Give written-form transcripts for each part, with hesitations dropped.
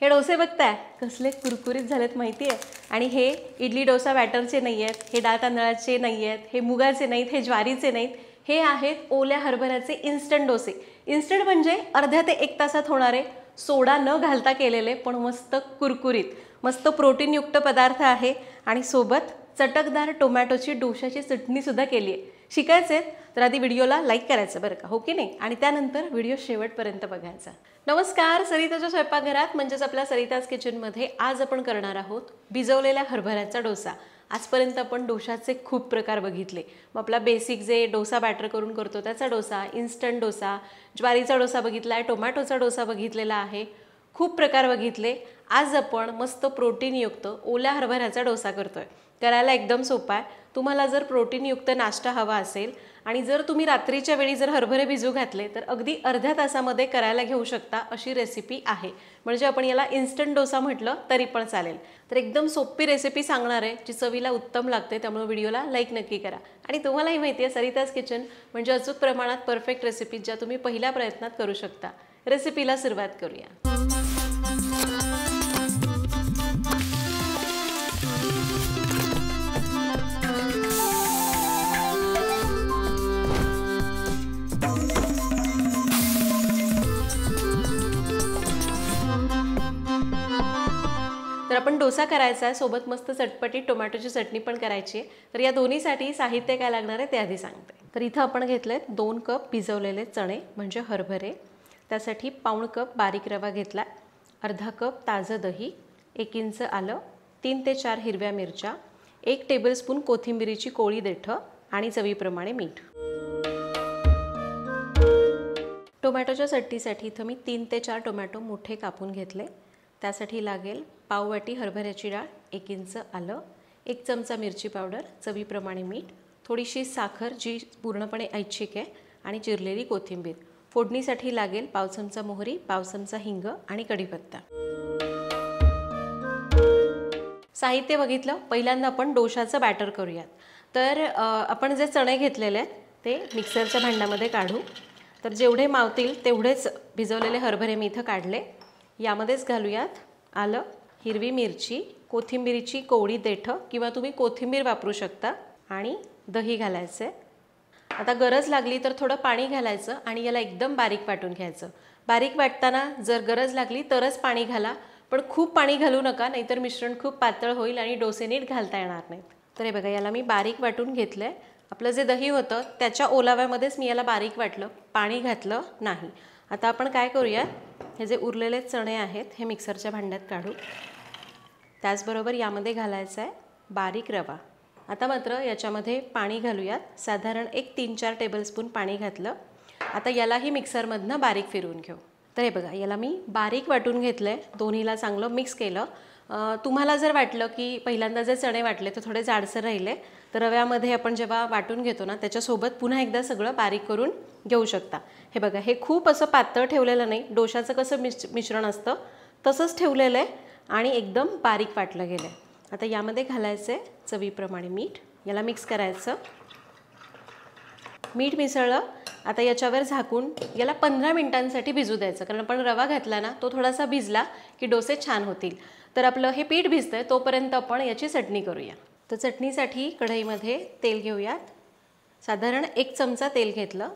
हे डोसे बघताय कसले कुरकुरीत झालेत माहिती आहे. आणि हे इडली डोसा बॅटरचे नाही आहेत, हे डाळ तांदळाचे नाही आहेत, हे मुगाचे नाहीत, हे ज्वारीचे नाहीत. हे आहेत ओल्या हरभऱ्याचे इन्स्टंट डोसे. इन्स्टंट म्हणजे अर्ध्या ते 1 तासात होणारे, सोडा न घालता केलेले, पण मस्त कुरकुरीत, मस्त प्रोटीनयुक्त पदार्थ आहे. आणि सोबत चटकदार टोमॅटोची डोशाची चटणीसुद्धा केली आहे. शिकायचे तर आधी व्हिडिओला लाईक करायचं बरं का, हो की नाही, आणि त्यानंतर व्हिडिओ शेवटपर्यंत बघायचा. नमस्कार, सरिताच्या स्वयंपाकघरात म्हणजेच आपल्या सरिताज किचनमध्ये आज आपण करणार आहोत भिजवलेल्या हरभऱ्याचा डोसा. आजपर्यंत आपण डोशाचे खूप प्रकार बघितले. मग आपला बेसिक जे डोसा बॅटर करून करतो त्याचा डोसा, इन्स्टंट डोसा, ज्वारीचा डोसा बघितला आहे, टोमॅटोचा डोसा बघितलेला आहे, खूप प्रकार बघितले. आज आपण मस्त प्रोटीनयुक्त ओल्या हरभऱ्याचा डोसा करतोय. करायला एकदम सोपा आहे. तुम्हाला जर प्रोटीनयुक्त नाश्ता हवा असेल आणि जर तुम्ही रात्रीच्या वेळी जर हरभरे भिजू घातले तर अगदी अर्ध्या तासामध्ये करायला घेऊ शकता अशी रेसिपी आहे. म्हणजे आपण याला इन्स्टंट डोसा म्हटलं तरी पण चालेल. तर एकदम सोपी रेसिपी सांगणार आहे जी चवीला उत्तम लागते, त्यामुळे व्हिडिओला लाईक नक्की करा. आणि तुम्हालाही माहिती आहे सरिताज किचन म्हणजे अचूक प्रमाणात परफेक्ट रेसिपी ज्या तुम्ही पहिल्या प्रयत्नात करू शकता. रेसिपीला सुरुवात करूया. तर आपण डोसा करायचा आहे, सोबत मस्त चटपटीत टोमॅटोची चटणी पण करायची आहे. तर या दोन्हीसाठी साहित्य काय लागणार आहे ते आधी सांगते. तर इथं आपण घेतले 2 कप भिजवलेले चणे म्हणजे हरभरे, त्यासाठी पाऊण कप बारीक रवा घेतला, अर्धा कप ताजं दही, 1 इंच आलं, 3 ते 4 हिरव्या मिरच्या, 1 टेबलस्पून कोथिंबिरीची कोळी देठं आणि चवीप्रमाणे मीठ. टोमॅटोच्या चटणीसाठी इथं मी 3 ते 4 टोमॅटो मोठे कापून घेतले. त्यासाठी लागेल पाव वाटी हरभऱ्याची डाळ, 1 इंच आलं, 1 चमचा मिरची पावडर, चवीप्रमाणे मीठ, थोडीशी साखर जी पूर्णपणे ऐच्छिक आहे, आणि चिरलेली कोथिंबीर. फोडणीसाठी लागेल पाव चमचा मोहरी, पाव चमचा हिंग आणि कढीपत्ता. साहित्य बघितलं. पहिल्यांदा आपण डोशाचं बॅटर करूयात. तर आपण जे चणे घेतलेले आहेत ते मिक्सरच्या भांड्यामध्ये काढू. तर जेवढे मावतील तेवढेच भिजवलेले हरभरे मी इथं काढले. यामध्येच घालूयात आलं, हिरवी मिरची, कोथिंबिरीची कोवळी देठं किंवा तुम्ही कोथिंबीर वापरू शकता, आणि दही घालायचं. आता गरज लागली तर थोडं पाणी घालायचं आणि याला एकदम बारीक वाटून घ्यायचं. बारीक वाटताना जर गरज लागली तरच पाणी घाला, पण खूप पाणी घालू नका, नाहीतर मिश्रण खूप पातळ होईल आणि डोसे नीट घालता येणार नाहीत. तर हे बघा, याला मी बारीक वाटून घेतलं आहे. आपलं जे दही होतं त्याच्या ओलाव्यामध्येच मी याला बारीक वाटलं, पाणी घातलं नाही. आता आपण काय करूया, हे जे उरलेले चणे आहेत हे मिक्सरच्या भांड्यात काढू. त्याचबरोबर यामध्ये घालायचं आहे बारीक रवा. आता मात्र याच्यामध्ये पाणी घालूयात. साधारण 3-4 टेबलस्पून पाणी घातलं. आता यालाही मिक्सरमधनं बारीक फिरवून घेऊ. तर हे बघा, याला मी बारीक वाटून घेतलं आहे, दोन्हीला चांगलं मिक्स केलं. तुम्हाला जर वाटलं की पहिल्यांदा जे चणे वाटले तर थोडे जाडसर राहिले, तर रव्यामध्ये आपण जेव्हा वाटून घेतो ना त्याच्यासोबत पुन्हा एकदा सगळं बारीक करून घेऊ शकता. हे बघा, हे खूप असं पातळ ठेवलेलं नाही, डोशाचं कसं मिश्रण असतं तसंच ठेवलेलं आहे आणि एकदम बारीक वाटलं गेलं आहे. आता यामध्ये घालायचं आहे चवीप्रमाणे मीठ. याला मिक्स करायचं. मीठ मिसळलं. आता याच्यावर झाकून याला 15 मिनिटांसाठी भिजू द्यायचं, कारण आपण रवा घातला ना तो थोडासा भिजला की डोसे छान होतील. तर आपलं हे पीठ भिजतंय तोपर्यंत आपण याची चटणी करूया. तर चटणीसाठी कढईमध्ये तेल घेऊयात. साधारण 1 चमचा तेल घेतलं.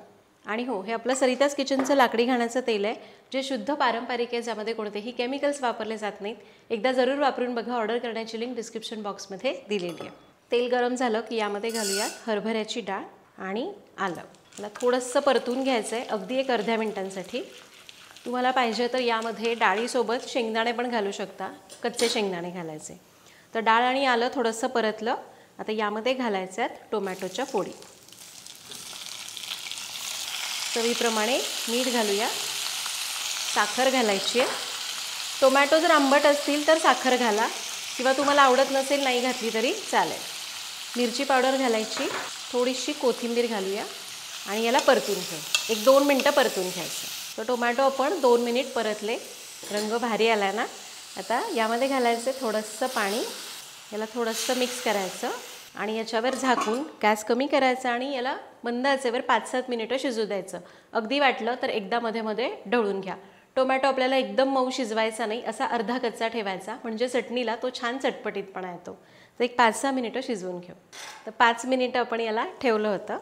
आणि हो, हे आपलं सरिताज किचनचं लाकडी घाण्याचं तेल आहे, जे शुद्ध पारंपरिक आहे, ज्यामध्ये कोणतेही केमिकल्स वापरले जात नाहीत. एकदा जरूर वापरून बघा. ऑर्डर करण्याची लिंक डिस्क्रिप्शन बॉक्समध्ये दिलेली आहे. तेल गरम झालं की यामध्ये घालूयात हरभऱ्याची डाळ आणि आलं. मला थोडंसं परतून घ्यायचं आहे, अगदी 1 अर्ध्या मिनिटांसाठी. तुम्हाला पाहिजे तर यामध्ये डाळीसोबत शेंगदाणे पण घालू शकता, कच्चे शेंगदाणे घालायचे. तर डाळ आणि आलं थोडंसं परतलं. आता यामध्ये घालायचं आहेत टोमॅटोच्या फोडी. चवीप्रमाणे मीठ घालूया. साखर घालायची आहे. टोमॅटो जर आंबट असतील तर साखर घाला, किंवा तुम्हाला आवडत नसेल नाही घातली तरी चालेल. मिरची पावडर घालायची. थोडीशी कोथिंबीर घालूया आणि याला परतून घेऊ. 1-2 मिनटं परतून घ्यायचं. तर टोमॅटो आपण 2 मिनिट परतले, रंग भारी आला ना. आता यामध्ये घालायचं थोडंसं पाणी. याला थोडंसं मिक्स करायचं आणि याच्यावर झाकून गॅस कमी करायचा आणि याला मंद आचेवर 5-7 मिनिटं शिजू द्यायचं. अगदी वाटलं तर एकदा मध्ये मध्ये ढवळून घ्या. टोमॅटो आपल्याला एकदम मऊ शिजवायचा नाही, असा अर्धा कच्चा ठेवायचा, म्हणजे चटणीला तो छान चटपटीतपणा येतो. तर एक 5-6 मिनिटं शिजवून घेऊ. तर 5 मिनिटं आपण याला ठेवलं होतं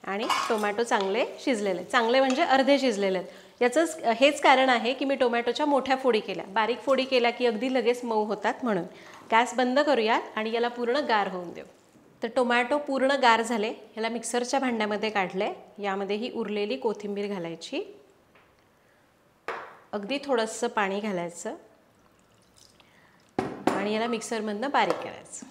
आणि टोमॅटो चांगले शिजलेले, चांगले म्हणजे अर्धे शिजलेले आहेत. याचंच हेच कारण आहे की मी टोमॅटोच्या मोठ्या फोडी केल्या. बारीक फोडी केल्या की अगदी लगेच मऊ होतात म्हणून. गॅस बंद करूयात आणि याला पूर्ण गार होऊन देऊ. तर टोमॅटो पूर्ण गार झाले, याला मिक्सरच्या भांड्यामध्ये काढले. यामध्ये ही उरलेली कोथिंबीर घालायची, अगदी थोडंसं पाणी घालायचं आणि याला मिक्सरमधनं बारीक करायचं.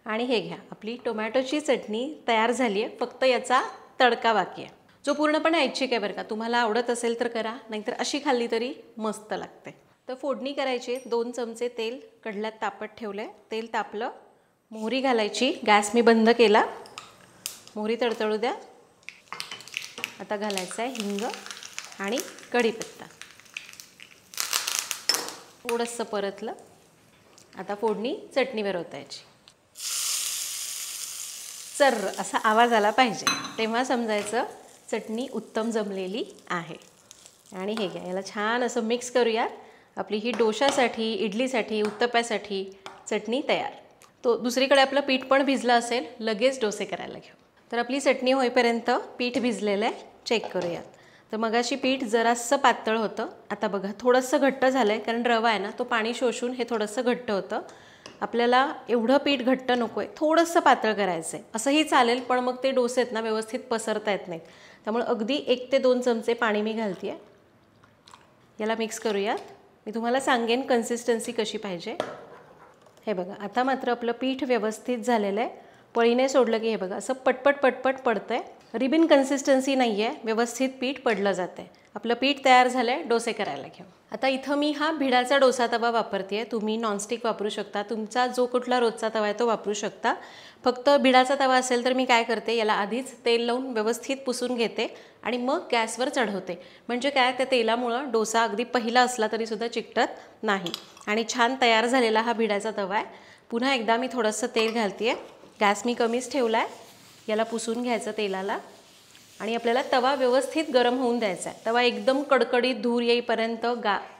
आणि हे घ्या, आपली टोमॅटोची चटणी तयार झाली आहे. फक्त याचा तडका बाकी आहे, जो पूर्णपणे ऐच्छिक आहे बरं का. तुम्हाला आवडत असेल तर करा, नाहीतर अशी खाल्ली तरी मस्त लागते. तर फोडणी करायची. 2 चमचे तेल कढल्यात तापत ठेवले. तेल तापलं, मोहरी घालायची. गॅस मी बंद केला. मोहरी तडतडू द्या. आता घालायचं आहे हिंग आणि कढीपत्ता. थोडंसं परतलं. आता फोडणी चटणीवर ओतायची. चर्र असा आवाज आला पाहिजे, तेव्हा समजायचं चटणी उत्तम जमलेली आहे. आणि हे घ्या, याला छान असं मिक्स करूया. आपली ही डोशासाठी, इडलीसाठी, उत्तप्यासाठी चटणी तयार. तो दुसरीकडे आपलं पीठ पण भिजलं असेल, लगेच डोसे करायला घेऊ. तर आपली चटणी होईपर्यंत पीठ भिजलेलं आहे, चेक करूयात. तर मगाशी पीठ जरासं पातळ होतं, आता बघा थोडंसं घट्ट झालं आहे, कारण रवा आहे ना, तो पाणी शोषून हे थोडंसं घट्ट होतं. आपल्याला एवढं पीठ घट्ट नको आहे, थोडंसं पातळ करायचं आहे. असंही चालेल, पण मग ते डोसे आहेत ना व्यवस्थित पसरता येत नाहीत. त्यामुळे अगदी 1 ते 2 चमचे पाणी मी घालते आहे. याला मिक्स करूयात. मी तुम्हाला सांगेन कन्सिस्टन्सी कशी पाहिजे. हे बघा, आता मात्र आपलं पीठ व्यवस्थित झालेलं आहे. पळीने सोडलं की हे बघा असं पटपट पटपट पडतं आहे. रिबिन कन्सिस्टन्सी नाही आहे, व्यवस्थित पीठ पडलं जातं आहे. आपलं पीठ तयार झालं आहे, डोसे करायला घेऊ. आता इथं मी हा भिडाचा डोसा तवा वापरते आहे. तुम्ही नॉनस्टिक वापरू शकता, तुमचा जो कुठला रोजचा तवा आहे तो वापरू शकता. फक्त भिडाचा तवा असेल तर मी काय करते, याला आधीच तेल लावून व्यवस्थित पुसून घेते आणि मग गॅसवर चढवते. म्हणजे काय, त्या तेलामुळं डोसा अगदी पहिला असला तरीसुद्धा चिकटत नाही. आणि छान तयार झालेला हा भिडाचा तवा आहे. पुन्हा एकदा मी थोडंसं तेल घालते आहे. गॅस मी कमीच ठेवला आहे. याला पुसून घ्यायचं तेलाला आणि आपल्याला तवा व्यवस्थित गरम होऊन द्यायचा आहे. तवा एकदम कडकडीत धूर येईपर्यंत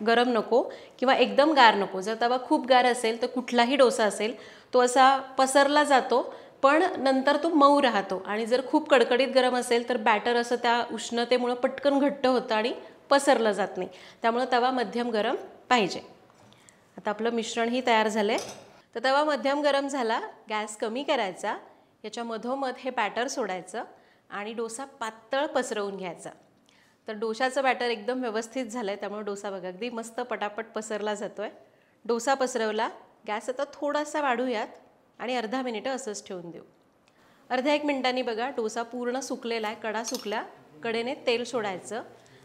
गरम नको किंवा एकदम गार नको. जर तवा खूप गार असेल तर कुठलाही डोसा असेल तो असा पसरला जातो, पण नंतर तो मऊ राहतो. आणि जर खूप कडकडीत गरम असेल तर बॅटर असं त्या उष्णतेमुळं पटकन घट्ट होतं आणि पसरलं जात नाही. त्यामुळं तवा मध्यम गरम पाहिजे. आता आपलं मिश्रणही तयार झालं आहे. तर तवा मध्यम गरम झाला, गॅस कमी करायचा. याच्या मधोमध हे बॅटर सोडायचं आणि डोसा पातळ पसरवून घ्यायचा. तर डोशाचं बॅटर एकदम व्यवस्थित झालं आहे, त्यामुळे डोसा बघा अगदी मस्त पटापट पसरला जातो आहे. डोसा पसरवला. गॅस आता थोडासा वाढूयात आणि अर्धा मिनिटं असंच ठेवून देऊ. अर्ध्या 1 मिनिटांनी बघा डोसा पूर्ण सुकलेला आहे. कडा सुकल्या, कडेने तेल सोडायचं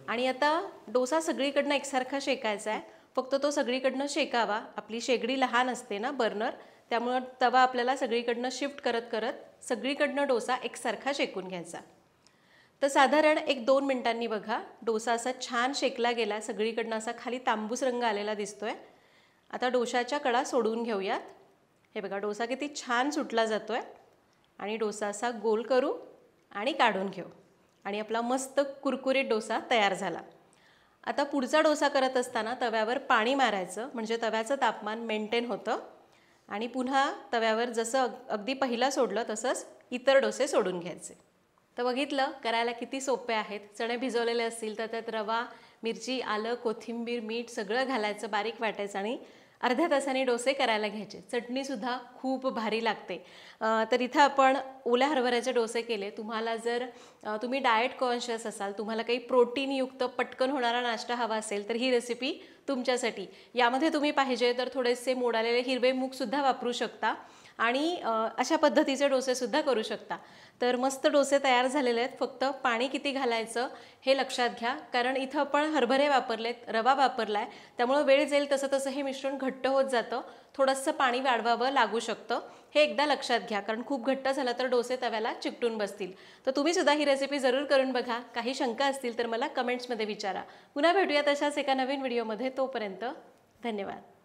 आणि आता डोसा सगळीकडनं एकसारखा शेकायचा आहे. फक्त तो सगळीकडनं शेकावा. आपली शेगडी लहान असते ना बर्नर, त्यामुळं तवा आपल्याला सगळीकडनं शिफ्ट करत करत सगळीकडनं डोसा एकसारखा शेकून घ्यायचा. तर साधारण 1-2 मिनिटांनी बघा डोसा असा छान शेकला गेला, सगळीकडनं असा खाली तांबूस रंग आलेला दिसतोय. आता डोशाच्या कडा सोडून घेऊयात. हे बघा डोसा किती छान सुटला जातोय. आणि डोसा असा गोल करू आणि काढून घेऊ आणि आपला मस्त कुरकुरीत डोसा तयार झाला. आता पुढचा डोसा करत असताना तव्यावर पाणी मारायचं, म्हणजे तव्याचं तापमान मेंटेन होतं. आणि पुन्हा तव्यावर जसं अगदी पहिला सोडलं तसंच इतर डोसे सोडून घ्यायचे. तर बघितलं करायला किती सोपे आहेत. चणे भिजवलेले असतील तर त्यात रवा, मिरची, आलं, कोथिंबीर, मीठ सगळं घालायचं, बारीक वाटायचं आणि अर्ध्या तासाने डोसे करायला घ्यायचे. चटणीसुद्धा खूप भारी लागते. तर इथं आपण ओल्या हरभऱ्याचे डोसे केले. तुम्हाला जर तुम्ही डाएट कॉन्शियस असाल, तुम्हाला काही प्रोटीनयुक्त पटकन होणारा नाश्ता हवा असेल तर ही रेसिपी तुमच्यासाठी. यामध्ये तुम्ही पाहिजे तर थोडेसे मोडालेले हिरवे मूगसुद्धा वापरू शकता आणि अशा पद्धतीचे डोसेसुद्धा करू शकता. तर मस्त डोसे तयार झालेले आहेत. फक्त पाणी किती घालायचं हे लक्षात घ्या, कारण इथं आपण हरभरे वापरलेत, रवा वापरला आहे, त्यामुळे वेळ जाईल तसं तसं हे मिश्रण घट्ट होत जातं. थोडंसं पाणी वाढवावं लागू शकतं, हे एकदा लक्षात घ्या, कारण खूप घट्ट झालं तर डोसे तव्याला चिकटून बसतील. तर तुम्ही सुद्धा ही रेसिपी जरूर करून बघा. काही शंका असतील तर मला कमेंट्समध्ये विचारा. पुन्हा भेटूया तशाच एका नवीन व्हिडिओमध्ये. तोपर्यंत धन्यवाद.